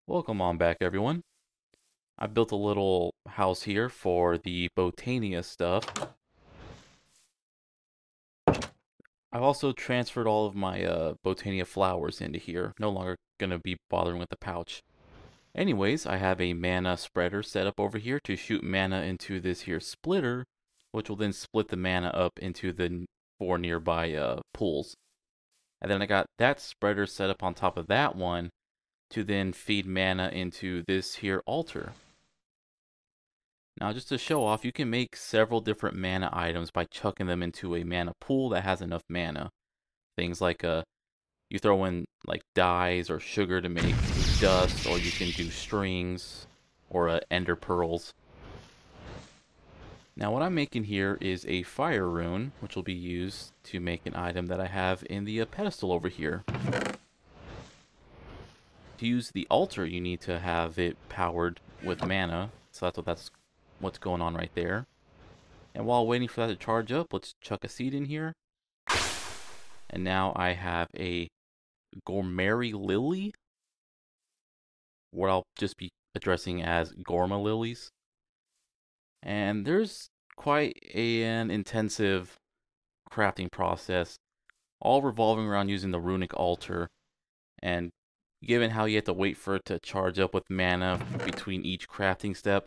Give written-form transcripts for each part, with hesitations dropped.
Welcome on back, everyone. I built a little house here for the Botania stuff. I've also transferred all of my Botania flowers into here. No longer gonna be bothering with the pouch. Anyways, I have a mana spreader set up over here to shoot mana into this here splitter, which will then split the mana up into the four nearby pools. And then I got that spreader set up on top of that one to then feed mana into this here altar. Now, just to show off, you can make several different mana items by chucking them into a mana pool that has enough mana. Things like you throw in like dyes or sugar to make dust, or you can do strings or ender pearls. Now, what I'm making here is a fire rune, which will be used to make an item that I have in the pedestal over here. To use the altar, you need to have it powered with mana, so that's what's going on right there. And while waiting for that to charge up, let's chuck a seed in here. And now I have a Gormari Lily, what I'll just be addressing as Gorma Lilies. And there's quite an intensive crafting process, all revolving around using the runic altar. And given how you have to wait for it to charge up with mana between each crafting step,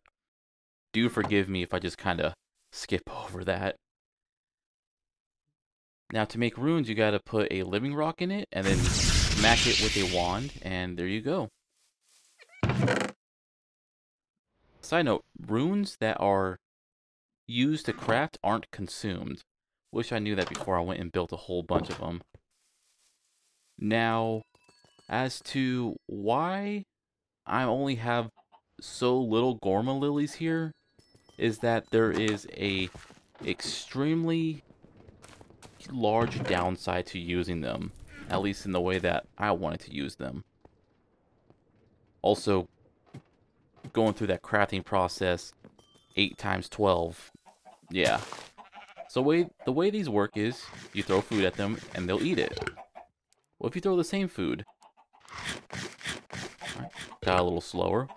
do forgive me if I just kind of skip over that. Now, to make runes, you gotta put a living rock in it and then smack it with a wand, and there you go. Side note, runes that are used to craft aren't consumed. Wish I knew that before I went and built a whole bunch of them. Now, as to why I only have so little Gorma lilies here, is that there is a extremely large downside to using them, at least in the way that I wanted to use them. Also, going through that crafting process 8 times 12, yeah. So the way these work is, you throw food at them and they'll eat it. What if you throw the same food? Right, got a little slower.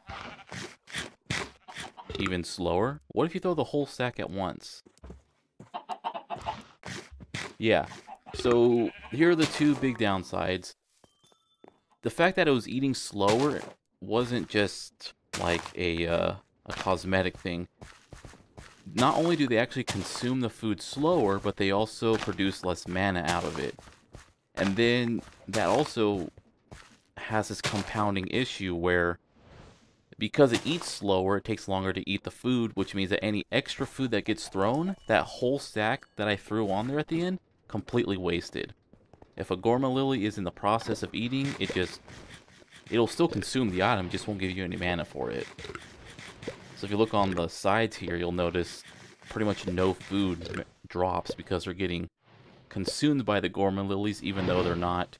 Even slower. What if you throw the whole stack at once? Yeah. So here are the two big downsides. The fact that it was eating slower wasn't just like a cosmetic thing. Not only do they actually consume the food slower, but they also produce less mana out of it. And then that also has this compounding issue where because it eats slower, it takes longer to eat the food, which means that any extra food that gets thrown, that whole stack that I threw on there at the end, completely wasted. If a Gorma Lily is in the process of eating, it'll still consume the item, just won't give you any mana for it. So if you look on the sides here, you'll notice pretty much no food drops because they're getting consumed by the Gorma Lilies, even though they're not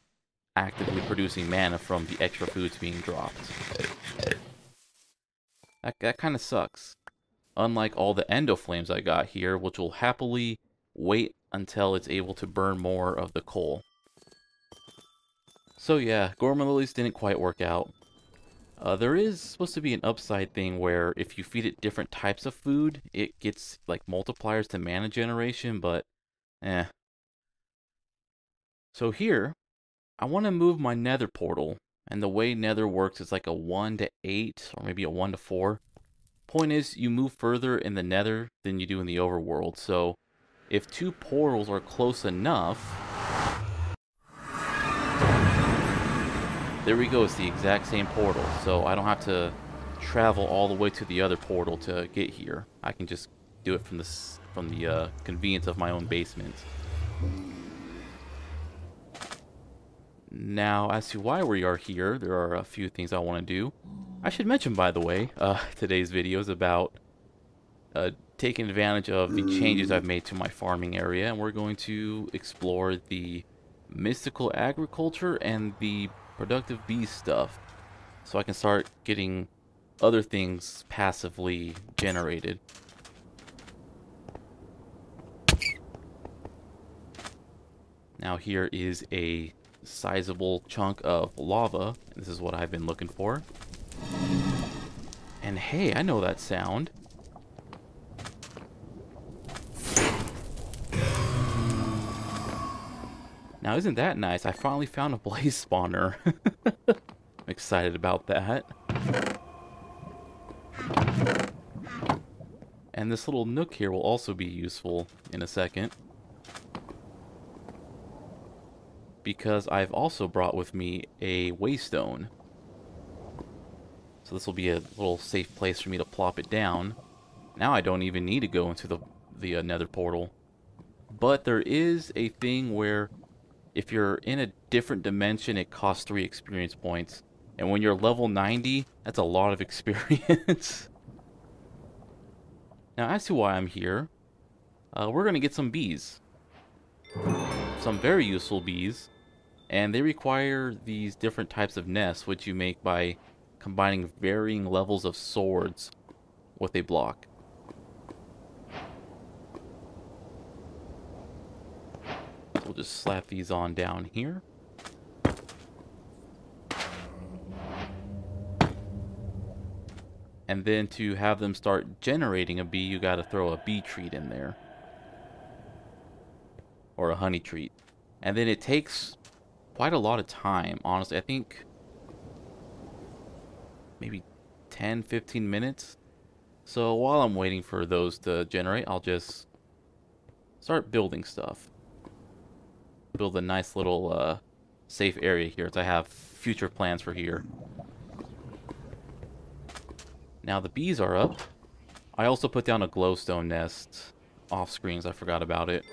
actively producing mana from the extra foods being dropped. That kind of sucks. Unlike all the Endoflames I got here, which will happily wait until it's able to burn more of the coal. So yeah, Gorma Lilies didn't quite work out. There is supposed to be an upside thing where if you feed it different types of food, it gets like multipliers to mana generation, but eh. So here, I want to move my nether portal. And the way nether works is like a 1 to 8 or maybe a 1 to 4. Point is, you move further in the nether than you do in the overworld. So if two portals are close enough, there we go, it's the exact same portal. So I don't have to travel all the way to the other portal to get here. I can just do it from the convenience of my own basement. Now, as to why we are here, there are a few things I want to do. I should mention, by the way, today's video is about taking advantage of the changes I've made to my farming area, and we're going to explore the mystical agriculture and the productive bee stuff, so I can start getting other things passively generated. Now here is a sizable chunk of lava. This is what I've been looking for. And hey, I know that sound. Now, isn't that nice? I finally found a blaze spawner. I'm excited about that. And this little nook here will also be useful in a second, because I've also brought with me a waystone. So this will be a little safe place for me to plop it down. Now I don't even need to go into the nether portal. But there is a thing where if you're in a different dimension, it costs 3 experience points. And when you're level 90, that's a lot of experience. Now, as to why I'm here, we're going to get some bees. Some very useful bees. And they require these different types of nests, which you make by combining varying levels of swords with a block. So we'll just slap these on down here. And then to have them start generating a bee, you gotta throw a bee treat in there. Or a honey treat. And then it takes quite a lot of time, honestly. I think maybe 10-15 minutes. So while I'm waiting for those to generate, I'll just start building stuff. Build a nice little safe area here, as I have future plans for here. Now the bees are up. I also put down a glowstone nest off screen, I forgot about it.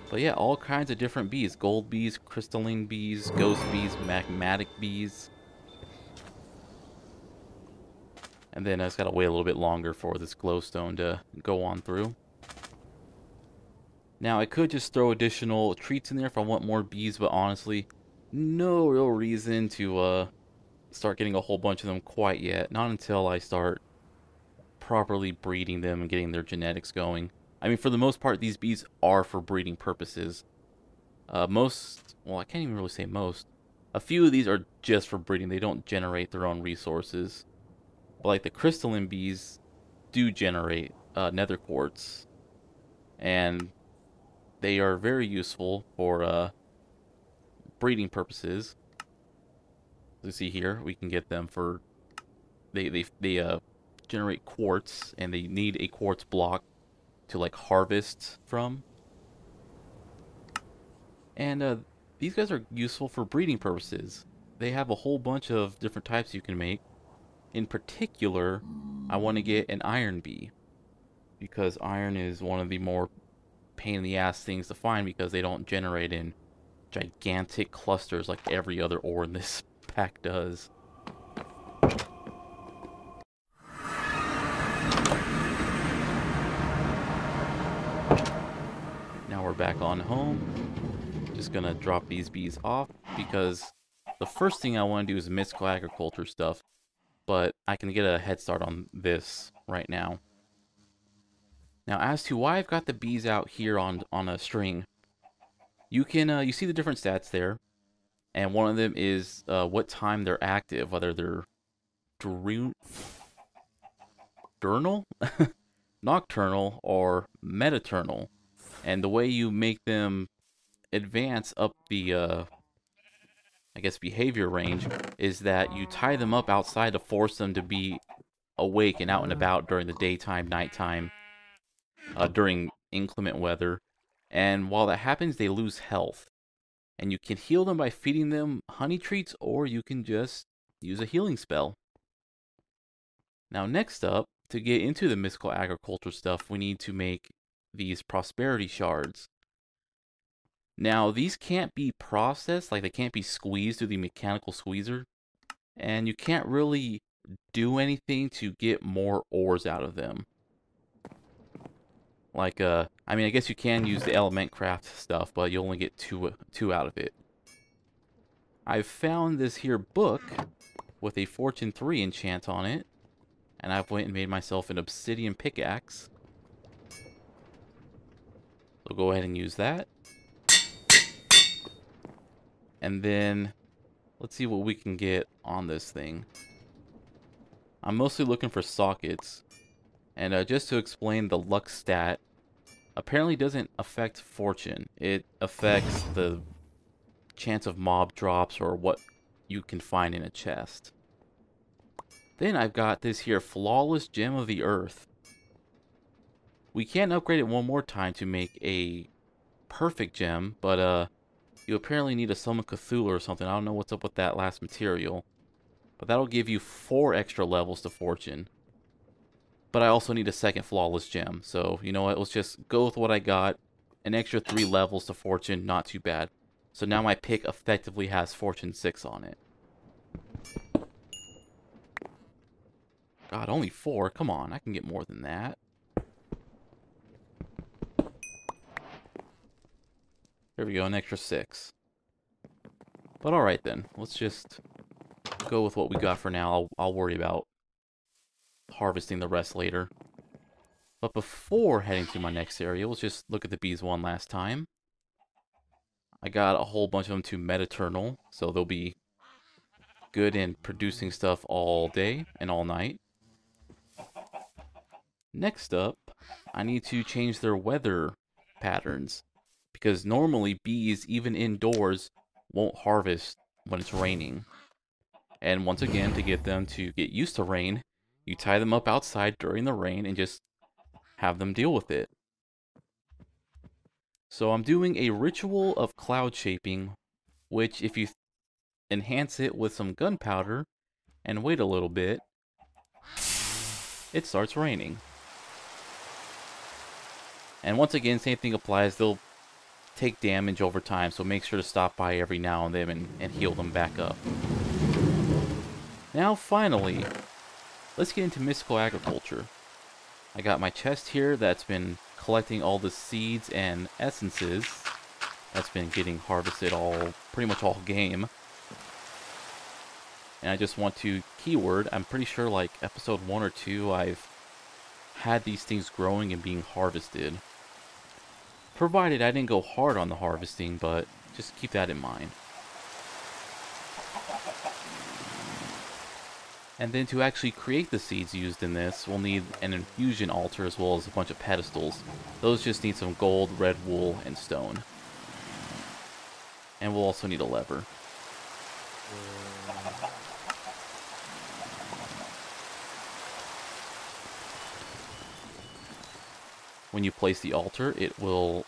But yeah, all kinds of different bees. Gold bees, crystalline bees, ghost bees, magmatic bees. And then I just gotta wait a little bit longer for this glowstone to go on through. Now I could just throw additional treats in there if I want more bees, but honestly, no real reason to start getting a whole bunch of them quite yet. Not until I start properly breeding them and getting their genetics going. I mean, for the most part, these bees are for breeding purposes. Well, I can't even really say most. A few of these are just for breeding. They don't generate their own resources. But like the crystalline bees do generate nether quartz. And they are very useful for breeding purposes. As you see here, we can get them for... They generate quartz, and they need a quartz block to like harvest from. And these guys are useful for breeding purposes. They have a whole bunch of different types you can make. In particular, I want to get an iron bee, because iron is one of the more pain in the ass things to find, because they don't generate in gigantic clusters like every other ore in this pack does. Now we're back on home. Just gonna drop these bees off, because the first thing I want to do is mystical agriculture stuff, but I can get a head start on this right now. Now, as to why I've got the bees out here on a string, you see the different stats there, and one of them is what time they're active, whether they're diurnal, nocturnal, or metaternal. And the way you make them advance up the, I guess, behavior range is that you tie them up outside to force them to be awake and out and about during the daytime, nighttime, during inclement weather. And while that happens, they lose health. And you can heal them by feeding them honey treats, or you can just use a healing spell. Now, next up, to get into the mystical agriculture stuff, we need to make these prosperity shards. Now, these can't be processed, like they can't be squeezed through the mechanical squeezer, and you can't really do anything to get more ores out of them. Like, I mean, I guess you can use the element craft stuff, but you only get two out of it. I've found this here book with a Fortune 3 enchant on it, and I've went and made myself an obsidian pickaxe. So go ahead and use that. And then, let's see what we can get on this thing. I'm mostly looking for sockets. And just to explain, the luck stat apparently doesn't affect fortune. It affects the chance of mob drops or what you can find in a chest. Then I've got this here flawless gem of the earth. We can upgrade it one more time to make a perfect gem, but you apparently need a summon Cthulhu or something. I don't know what's up with that last material. But that'll give you 4 extra levels to fortune. But I also need a second flawless gem. So, you know what? Let's just go with what I got. An extra 3 levels to fortune. Not too bad. So now my pick effectively has fortune 6 on it. God, only 4? Come on. I can get more than that. There we go. An extra 6. But alright then. Let's just go with what we got for now. I'll worry about harvesting the rest later. But before heading to my next area, let's just look at the bees one last time. I got a whole bunch of them to Metaternal, so they'll be good in producing stuff all day and all night. Next up, I need to change their weather patterns, because normally bees, even indoors, won't harvest when it's raining. And once again, to get them to get used to rain, you tie them up outside during the rain and just have them deal with it. So I'm doing a ritual of cloud shaping, which if you enhance it with some gunpowder and wait a little bit, it starts raining. And once again, same thing applies. They'll take damage over time, so make sure to stop by every now and then and heal them back up. Now, finally, let's get into mystical agriculture. I got my chest here that's been collecting all the seeds and essences that's been getting harvested pretty much all game. And I just want to keyword, I'm pretty sure like episode 1 or 2 I've had these things growing and being harvested. Provided I didn't go hard on the harvesting, but just keep that in mind. And then to actually create the seeds used in this, we'll need an infusion altar as well as a bunch of pedestals. Those just need some gold, red wool, and stone. And we'll also need a lever. When you place the altar, it will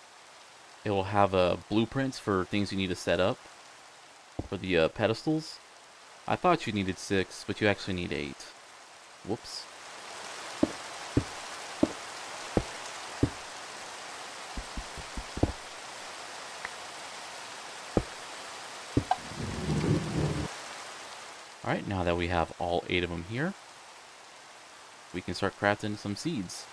have blueprints for things you need to set up for the pedestals. I thought you needed 6, but you actually need 8. Whoops. Alright, now that we have all 8 of them here, we can start crafting some seeds.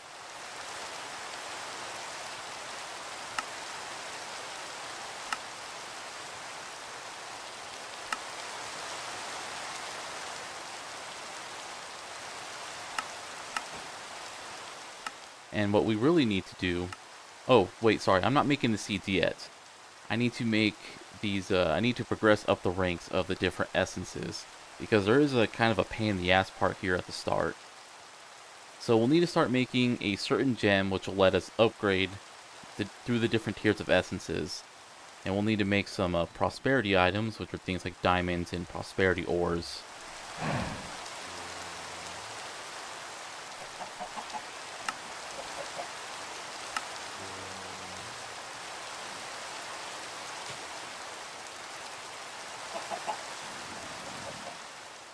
And what we really need to do... Oh, wait, sorry. I'm not making the seeds yet. I need to make these... I need to progress up the ranks of the different essences. Because there is a kind of a pain in the ass part here at the start. So we'll need to start making a certain gem which will let us upgrade through the different tiers of essences. And we'll need to make some prosperity items, which are things like diamonds and prosperity ores.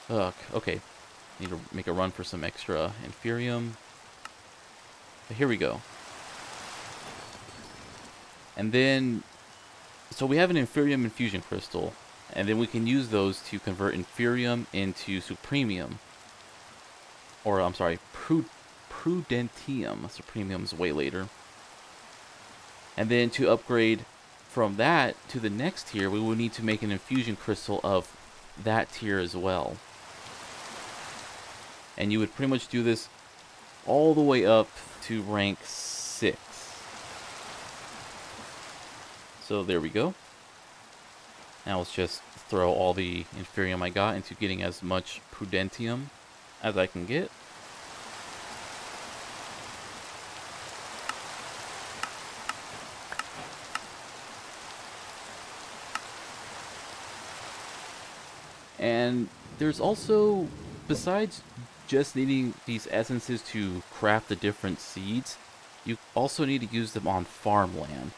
Ugh, okay. Need to make a run for some extra inferium. But here we go. And then... So we have an inferium infusion crystal. And then we can use those to convert inferium into supremium. Or, I'm sorry, prudentium. Supremium's way later. And then to upgrade from that to the next tier, we will need to make an infusion crystal of that tier as well. And you would pretty much do this all the way up to rank 6. So there we go. Now let's just throw all the inferium I got into getting as much prudentium as I can get. And there's also, besides just needing these essences to craft the different seeds, you also need to use them on farmland.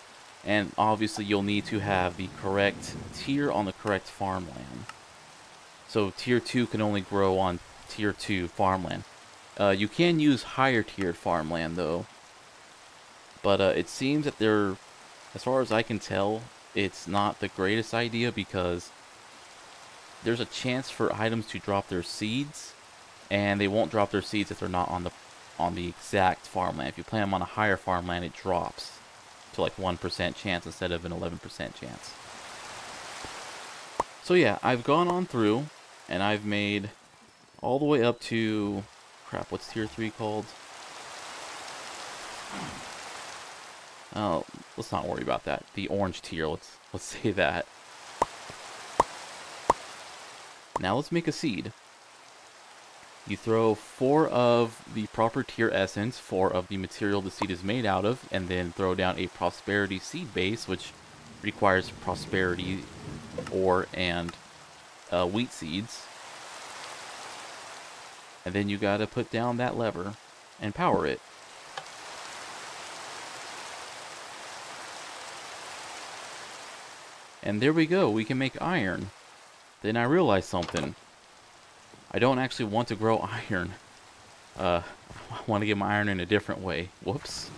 And obviously you'll need to have the correct tier on the correct farmland. So tier 2 can only grow on tier 2 farmland. You can use higher tiered farmland though. But it seems that they're, as far as I can tell, it's not the greatest idea because there's a chance for items to drop their seeds, and they won't drop their seeds if they're not on the exact farmland. If you plant them on a higher farmland, it drops to like 1% chance instead of an 11% chance. So yeah, I've gone on through, and I've made all the way up to, crap, what's tier 3 called? Oh, let's not worry about that. The orange tier, let's say that. Now let's make a seed. You throw 4 of the proper tier essence, 4 of the material the seed is made out of, and then throw down a prosperity seed base, which requires prosperity ore and wheat seeds. And then you gotta put down that lever and power it. And there we go, we can make iron. Then I realized something. I don't actually want to grow iron. I want to get my iron in a different way. Whoops.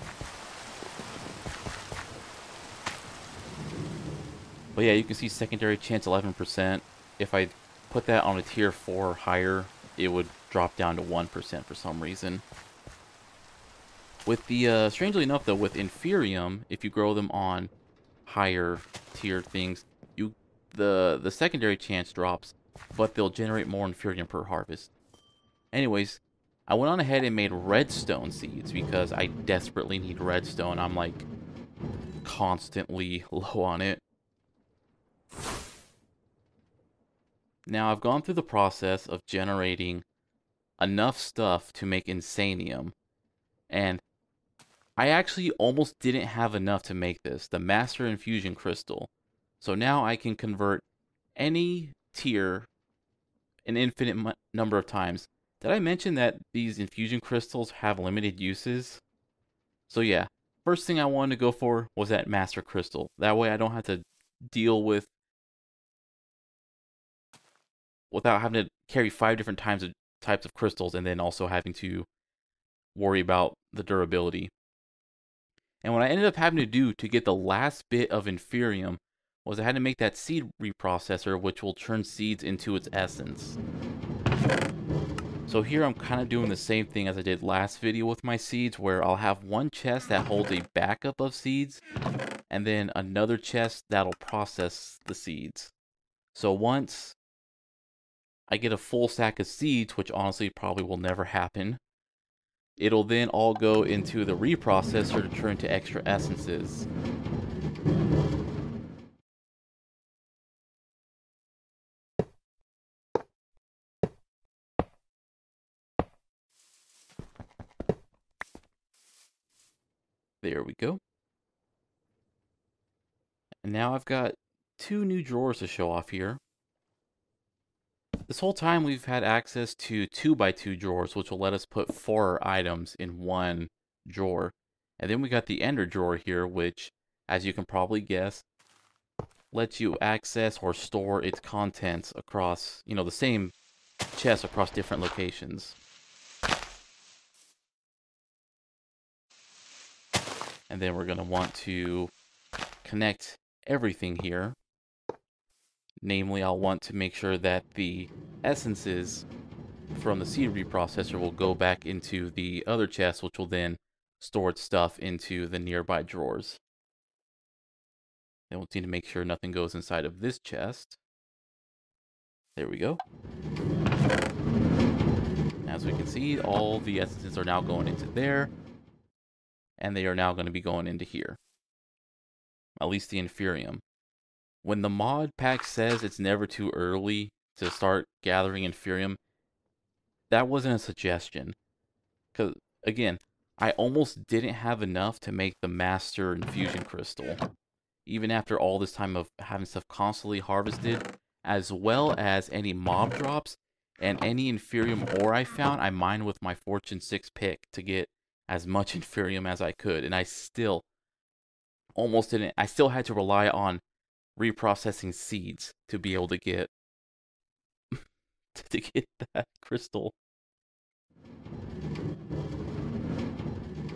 But yeah, you can see secondary chance 11%. If I put that on a tier 4 or higher, it would drop down to 1% for some reason. With the, strangely enough though, with Inferium, if you grow them on higher tier things, the secondary chance drops, but they'll generate more Inferium per harvest. Anyways, I went on ahead and made redstone seeds because I desperately need redstone. I'm like constantly low on it. Now I've gone through the process of generating enough stuff to make Insanium, and I actually almost didn't have enough to make this, the Master Infusion Crystal. So now I can convert any tier an infinite number of times. Did I mention that these infusion crystals have limited uses? So yeah, first thing I wanted to go for was that Master Crystal. That way I don't have to deal with, without having to carry 5 different types of crystals and then also having to worry about the durability. And what I ended up having to do to get the last bit of Inferium was I had to make that seed reprocessor, which will turn seeds into its essence. So here I'm kind of doing the same thing as I did last video with my seeds, where I'll have one chest that holds a backup of seeds, and then another chest that'll process the seeds. So once I get a full stack of seeds, which honestly probably will never happen, it'll then all go into the reprocessor to turn to extra essences. There we go. And now I've got 2 new drawers to show off here. This whole time we've had access to 2x2 drawers, which will let us put 4 items in one drawer. And then we got the Ender drawer here, which, as you can probably guess, lets you access or store its contents across, the same chest across different locations. And then we're going to want to connect everything here. Namely, I'll want to make sure that the essences from the seed reprocessor will go back into the other chest, which will then store its stuff into the nearby drawers. Then we'll need to make sure nothing goes inside of this chest. There we go. As we can see, all the essences are now going into there, and they are now going to be going into here. At least the Inferium. When the mod pack says it's never too early to start gathering Inferium, that wasn't a suggestion. Because, again, I almost didn't have enough to make the Master Infusion Crystal. Even after all this time of having stuff constantly harvested, as well as any mob drops, and any Inferium ore I found, I mined with my Fortune 6 pick to get as much Inferium as I could. And I still almost didn't. I still had to rely on reprocessing seeds to be able to get to get that crystal.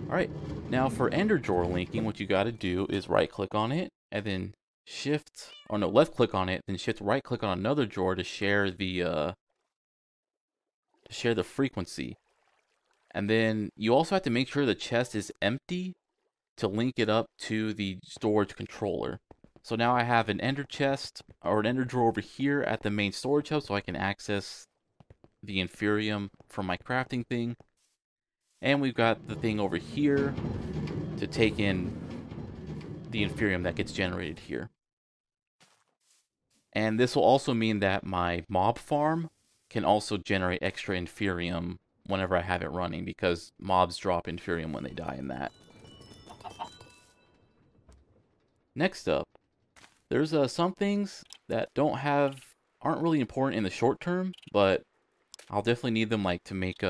Alright, now for Ender Drawer linking, what you gotta do is right click on it, and then shift, or no, left click on it, then shift right click on another drawer to share the frequency. And then you also have to make sure the chest is empty to link it up to the storage controller. So now I have an ender chest, or an ender drawer over here at the main storage hub, so I can access the Inferium from my crafting thing. And we've got the thing over here to take in the Inferium that gets generated here. And this will also mean that my mob farm can also generate extra Inferium whenever I have it running, because mobs drop Inferium when they die in that. Next up, there's some things that aren't really important in the short term, but I'll definitely need them, like, to make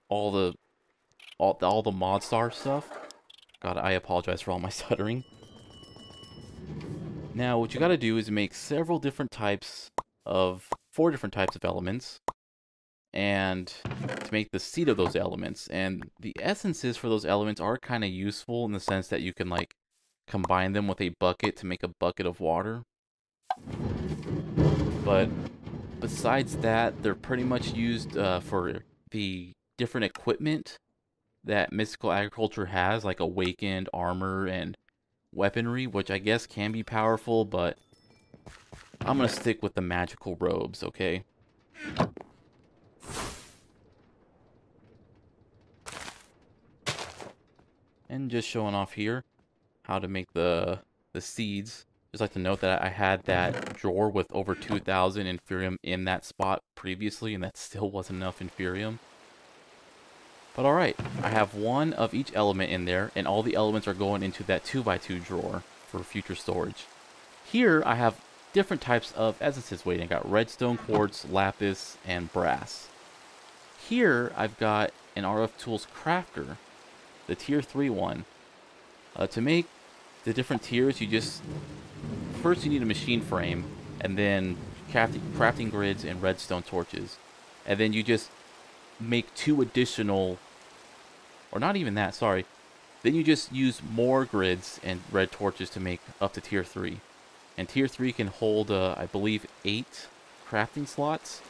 all the mod star stuff. God, I apologize for all my stuttering. Now, what you gotta do is make four different types of elements, and to make the seed of those elements. And the essences for those elements are kind of useful in the sense that you can, like, combine them with a bucket to make a bucket of water. But besides that, they're pretty much used for the different equipment that Mystical Agriculture has, like awakened armor and weaponry, which I guess can be powerful, but I'm gonna stick with the magical robes, okay? And just showing off here how to make the seeds. Just like to note that I had that drawer with over 2,000 Inferium in that spot previously, and that still wasn't enough Inferium. But alright, I have one of each element in there, and all the elements are going into that 2x2 drawer for future storage. Here, I have different types of essences waiting. I got redstone, quartz, lapis, and brass. Here, I've got an RF Tools Crafter, the tier 3 one. To make the different tiers, first you need a machine frame, and then crafting grids and redstone torches. And then you just make 2 additional, or not even that, sorry. Then you just use more grids and red torches to make up to tier 3. And tier 3 can hold, I believe, 8 crafting slots.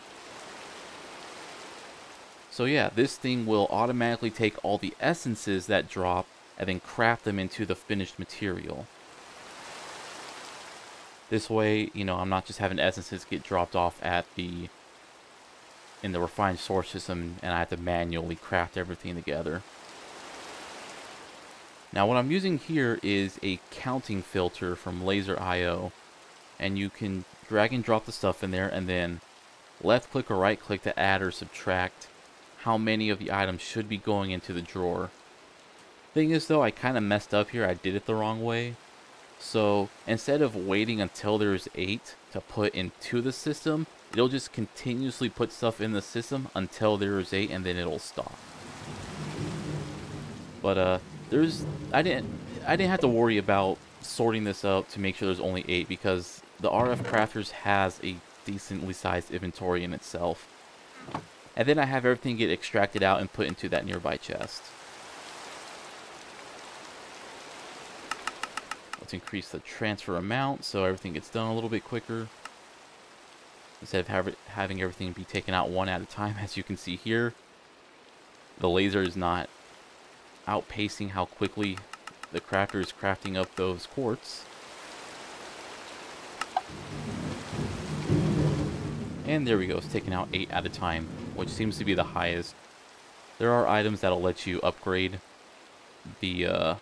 So yeah, this thing will automatically take all the essences that drop and then craft them into the finished material. This way, you know, I'm not just having essences get dropped off in the refined source system, and I have to manually craft everything together. Now what I'm using here is a counting filter from Laser.io, and you can drag and drop the stuff in there, and then left click or right click to add or subtract how many of the items should be going into the drawer. Thing is though, I kind of messed up here. I did it the wrong way. So instead of waiting until there's 8 to put into the system, it'll just continuously put stuff in the system until there is 8, and then it'll stop. But I didn't have to worry about sorting this out to make sure there's only 8, because the RF Crafters has a decently sized inventory in itself. And then I have everything get extracted out and put into that nearby chest. Let's increase the transfer amount so everything gets done a little bit quicker, instead of having everything be taken out one at a time. As you can see here, the laser is not outpacing how quickly the crafter is crafting up those quartz. And there we go, it's taking out 8 at a time, which seems to be the highest. There are items that'll let you upgrade the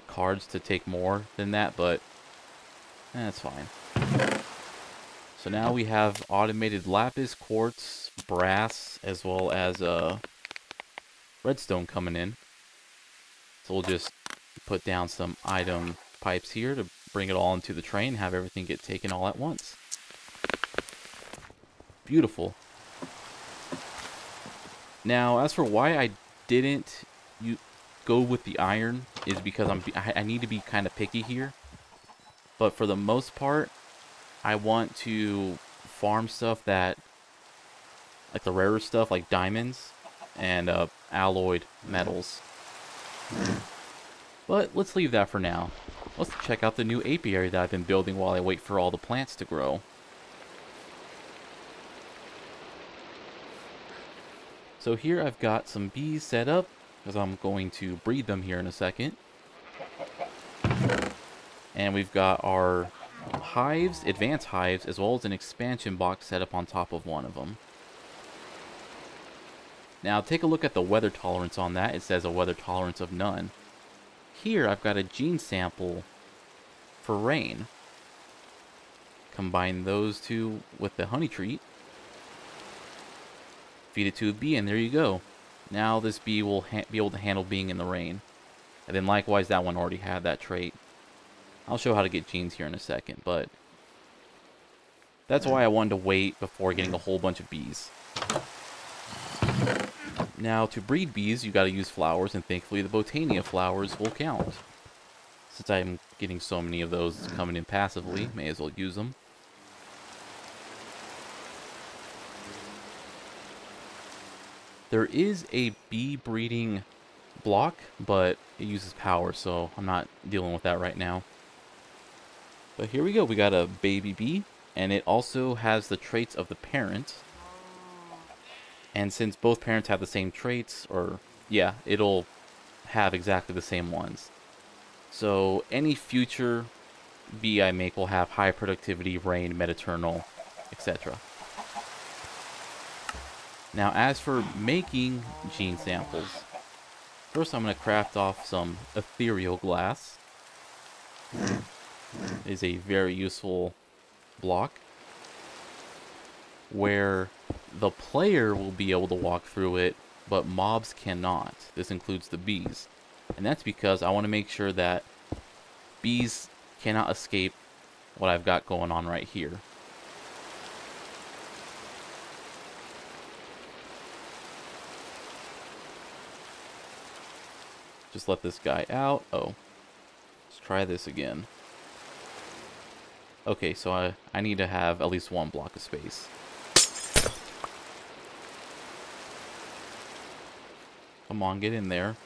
cards to take more than that, but that's fine. So now we have automated lapis, quartz, brass, as well as redstone coming in. So we'll just put down some item pipes here to bring it all into the train, have everything get taken all at once. Beautiful. Now, as for why I didn't go with the iron is because I need to be kind of picky here. But for the most part, I want to farm stuff that, like the rarer stuff, like diamonds and alloyed metals. But let's leave that for now. Let's check out the new apiary that I've been building while I wait for all the plants to grow. So here I've got some bees set up, because I'm going to breed them here in a second. And we've got our hives, advanced hives, as well as an expansion box set up on top of one of them. Now take a look at the weather tolerance on that. It says a weather tolerance of none. Here I've got a gene sample for rain. Combine those two with the honey treat. Feed it to a bee, and there you go. Now this bee will be able to handle being in the rain. And then likewise, that one already had that trait. I'll show how to get genes here in a second, but that's why I wanted to wait before getting a whole bunch of bees. Now, to breed bees, you gotta use flowers, and thankfully the Botania flowers will count. Since I'm getting so many of those coming in passively, may as well use them. There is a bee breeding block, but it uses power, so I'm not dealing with that right now. But here we go, we got a baby bee, and it also has the traits of the parent. And since both parents have the same traits, or yeah, it'll have exactly the same ones. So any future bee I make will have high productivity, rain, mediternal, etc. Now, as for making gene samples, first I'm going to craft off some ethereal glass. It is a very useful block where the player will be able to walk through it, but mobs cannot. This includes the bees. And that's because I want to make sure that bees cannot escape what I've got going on right here. Just let this guy out. Oh. Let's try this again. Okay, so I need to have at least one block of space. Come on, get in there.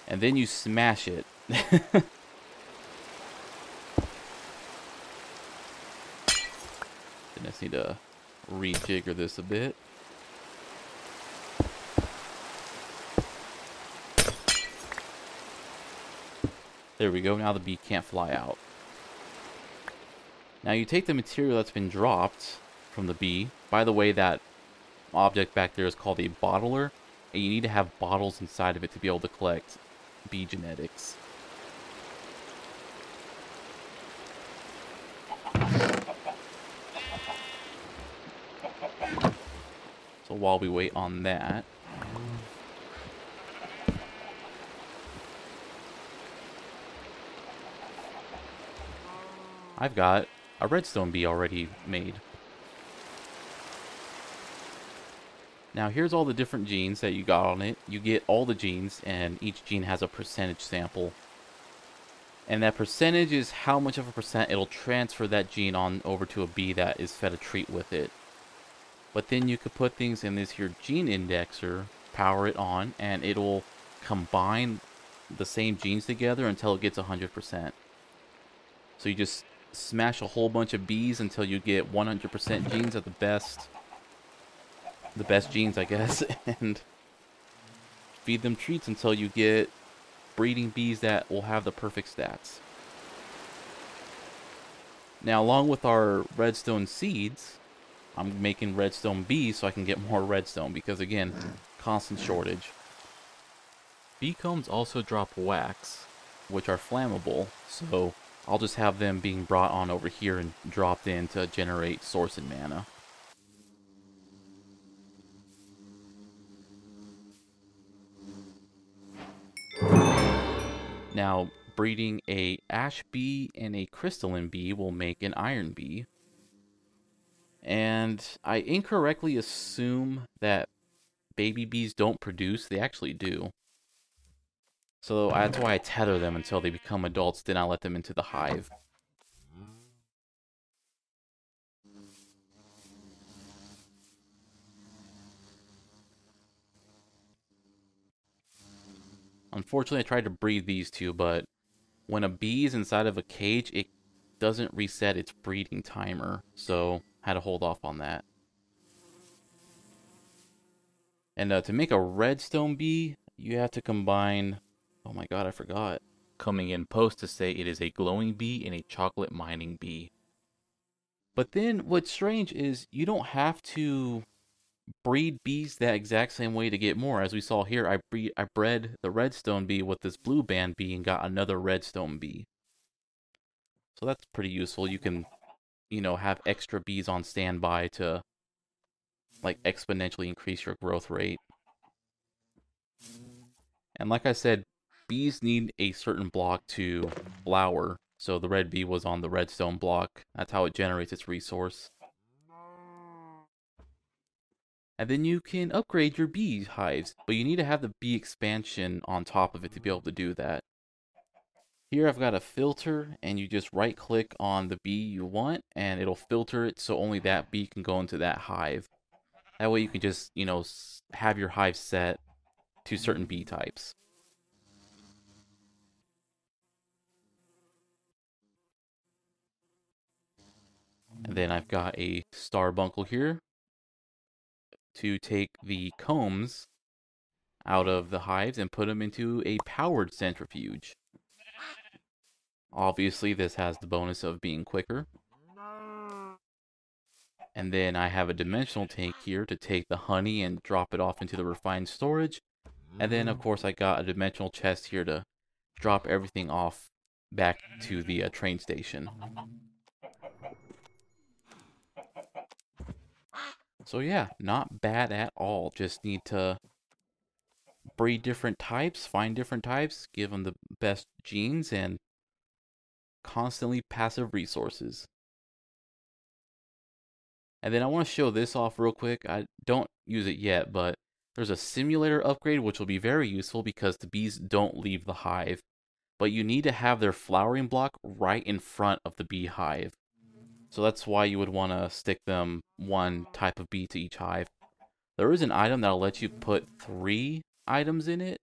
And then you smash it. I just need to rejigger this a bit. There we go, now the bee can't fly out. Now you take the material that's been dropped from the bee. By the way, that object back there is called a bottler, and you need to have bottles inside of it to be able to collect bee genetics. So while we wait on that, I've got a redstone bee already made. Now here's all the different genes that you got on it. You get all the genes, and each gene has a percentage sample. And that percentage is how much of a percent it'll transfer that gene on over to a bee that is fed a treat with it. But then you could put things in this here gene indexer, power it on, and it'll combine the same genes together until it gets 100%. So you just smash a whole bunch of bees until you get 100% genes of the best genes, I guess, and feed them treats until you get breeding bees that will have the perfect stats. Now, along with our redstone seeds, I'm making redstone bees so I can get more redstone because, again, constant shortage. Bee combs also drop wax, which are flammable, so I'll just have them being brought on over here and dropped in to generate source and mana. Now, breeding a ash bee and a crystalline bee will make an iron bee. And I incorrectly assume that baby bees don't produce. They actually do. So that's why I tether them until they become adults, then I let them into the hive. Unfortunately, I tried to breed these two, but when a bee is inside of a cage, it doesn't reset its breeding timer, so I had to hold off on that. And to make a redstone bee, you have to combine... Oh my god, I forgot. Coming in post to say it is a glowing bee and a chocolate mining bee. But then what's strange is you don't have to breed bees that exact same way to get more. As we saw here, I bred the redstone bee with this blue band bee and got another redstone bee. So that's pretty useful. You can, have extra bees on standby to like exponentially increase your growth rate. And like I said, bees need a certain block to flower. So the red bee was on the redstone block. That's how it generates its resource. And then you can upgrade your bee hives, but you need to have the bee expansion on top of it to be able to do that. Here I've got a filter, and you just right click on the bee you want, and it'll filter it so only that bee can go into that hive. That way you can just, have your hive set to certain bee types. And then I've got a starbuncle here to take the combs out of the hives and put them into a powered centrifuge. Obviously, this has the bonus of being quicker. And then I have a dimensional tank here to take the honey and drop it off into the refined storage. And then, of course, I got a dimensional chest here to drop everything off back to the train station. So yeah, not bad at all. Just need to breed different types, find different types, give them the best genes, and constantly passive resources. And then I want to show this off real quick. I don't use it yet, but there's a simulator upgrade which will be very useful because the bees don't leave the hive. But you need to have their flowering block right in front of the beehive. So that's why you would want to stick them one type of bee to each hive. There is an item that'll let you put 3 items in it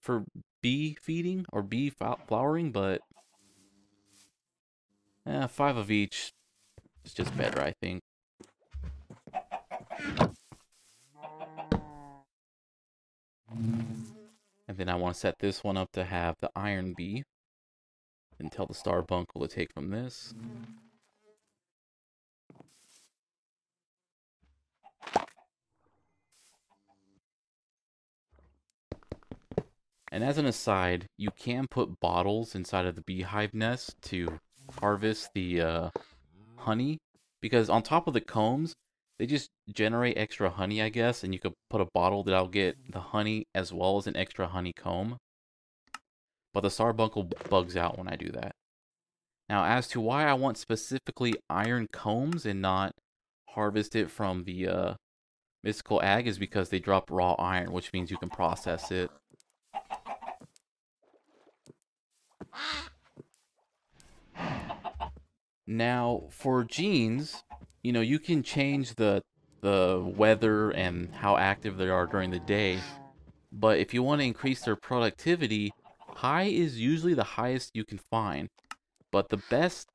for bee feeding or bee flowering, but 5 of each is just better, I think. And then I want to set this one up to have the iron bee. And tell the starbuncle to take from this. And as an aside, you can put bottles inside of the beehive nest to harvest the honey. Because on top of the combs, they just generate extra honey, I guess. And you could put a bottle that'll get the honey as well as an extra honeycomb. But the starbuncle bugs out when I do that. Now, as to why I want specifically iron combs and not harvest it from the mystical ag is because they drop raw iron, which means you can process it. Now, for genes, you can change the weather and how active they are during the day. But if you want to increase their productivity, high is usually the highest you can find. But the best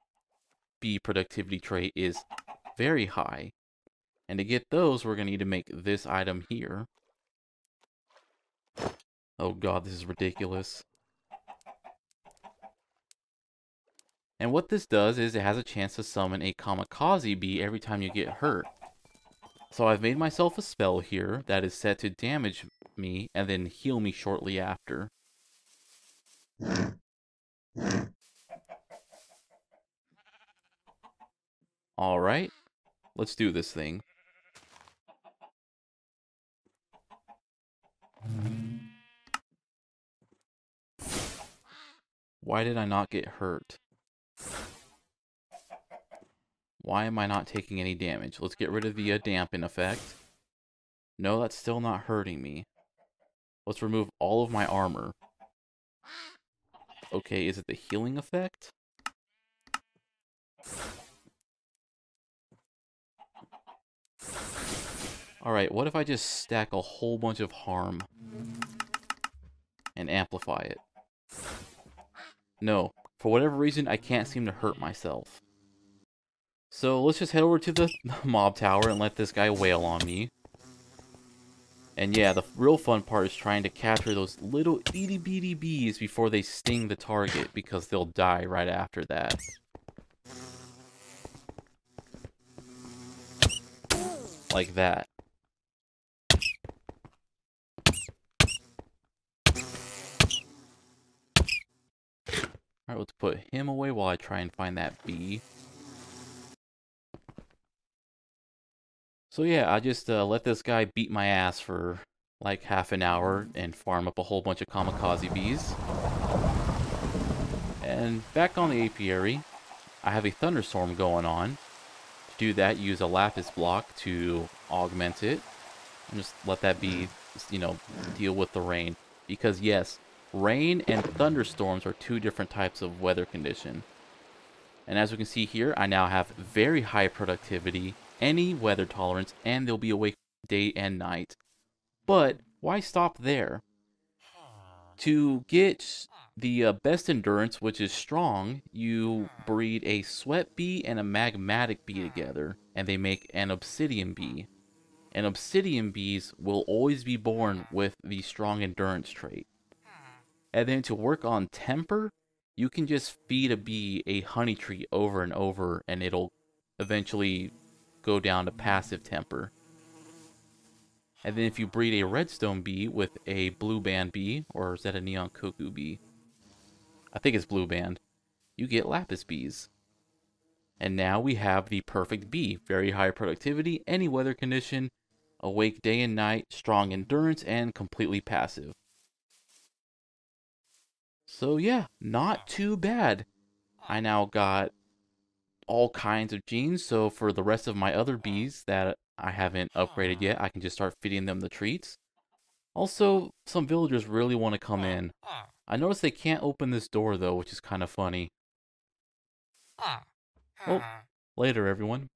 bee productivity trait is very high. And to get those, we're going to need to make this item here. Oh god, this is ridiculous. And what this does is it has a chance to summon a kamikaze bee every time you get hurt. So I've made myself a spell here that is set to damage me and then heal me shortly after. Alright, let's do this thing. Why did I not get hurt? Why am I not taking any damage? Let's get rid of the dampen effect. No, that's still not hurting me. Let's remove all of my armor. Okay, is it the healing effect? Alright, what if I just stack a whole bunch of harm and amplify it? No, for whatever reason, I can't seem to hurt myself. So let's just head over to the mob tower and let this guy wail on me. And yeah, the real fun part is trying to capture those little itty bitty bees before they sting the target, because they'll die right after that. Like that. Alright, let's put him away while I try and find that bee. So yeah, I just let this guy beat my ass for like half an hour and farm up a whole bunch of kamikaze bees. And back on the apiary, I have a thunderstorm going on. To do that, use a lapis block to augment it. And just let that bee, you know, deal with the rain. Because yes, rain and thunderstorms are two different types of weather condition. And as we can see here, I now have very high productivity, any weather tolerance, and they'll be awake day and night. But why stop there? To get the best endurance, which is strong, you breed a sweat bee and a magmatic bee together, and they make an obsidian bee. And obsidian bees will always be born with the strong endurance trait. And then to work on temper, you can just feed a bee a honey tree over and over, and it'll eventually go down to passive temper. And then if you breed a redstone bee with a blue band bee, or is that a neon cuckoo bee? I think it's blue band. You get lapis bees. And now we have the perfect bee. Very high productivity, any weather condition, awake day and night, strong endurance, and completely passive. So yeah, not too bad. I now got all kinds of genes, so for the rest of my other bees that I haven't upgraded yet, I can just start feeding them the treats. Also, some villagers really want to come in. I noticed they can't open this door though, which is kind of funny. Well, later everyone.